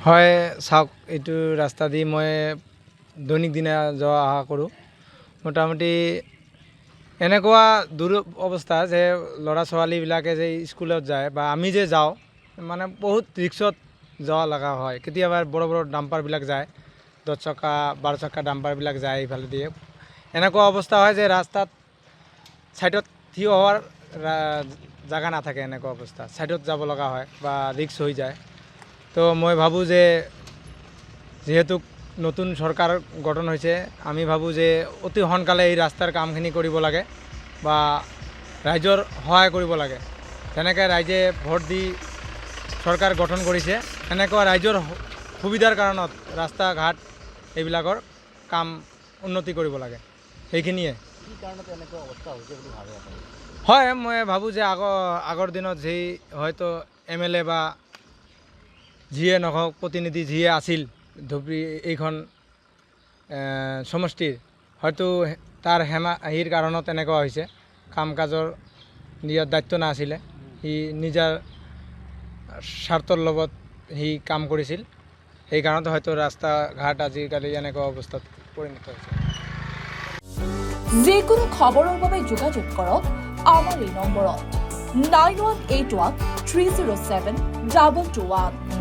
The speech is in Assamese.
হয় চাওক এইটো ৰাস্তা দি মই দৈনিক দিনে যোৱা অহা কৰোঁ মোটামুটি এনেকুৱা দূৰ অৱস্থা যে ল'ৰা ছোৱালীবিলাকে যে স্কুলত যায় বা আমি যে যাওঁ মানে বহুত ৰিক্সত যোৱা লগা হয় কেতিয়াবা বড় বড় ডাম্পাৰবিলাক যায় 10 চকা 12 চকা ডাম্পাৰবিলাক যায় এইফালে দিয়ে এনেকুৱা অৱস্থা হয় যে ৰাস্তাত ছাইডত থিয় হোৱাৰ জাগা নাথাকে এনেকুৱা অৱস্থা ছাইডত যাব লগা হয় বা ৰিক্স হৈ যায় তো মই ভাবোঁ যে যেহেতু নতুন চৰকাৰ গঠন হৈছে আমি ভাবোঁ যে অতি সোনকালে এই ৰাস্তাৰ কামখিনি কৰিব লাগে বা ৰাইজৰ সহায় কৰিব লাগে যেনেকৈ ৰাইজে ভোট দি চৰকাৰ গঠন কৰিছে এনেকুৱা ৰাইজৰ সুবিধাৰ কাৰণত ৰাস্তা ঘাট এইবিলাকৰ কাম উন্নতি কৰিব লাগে সেইখিনিয়ে কি কাৰণত এনেকুৱা অৱস্থা হৈছে বুলি ভাবে আপুনি হয় মই ভাবোঁ যে আগৰ দিনত যি হয়তো MLA বা যিয়ে নহওক প্ৰতিনিধি যিয়ে আছিল ধুবুৰী এইখন সমষ্টিৰ হয়তো তাৰ হেৰিৰ কাৰণত এনেকুৱা হৈছে কাম কাজৰ নিজৰ দায়িত্ব নাছিলে সি নিজৰ স্বাৰ্থৰ লগত সি কাম কৰিছিল সেই কাৰণত হয়তো ৰাস্তা ঘাট আজিকালি এনেকুৱা অৱস্থাত পৰিণত হৈছে যিকোনো খবৰৰ বাবে যোগাযোগ কৰক আমাৰ এই নম্বৰত 9181 307 221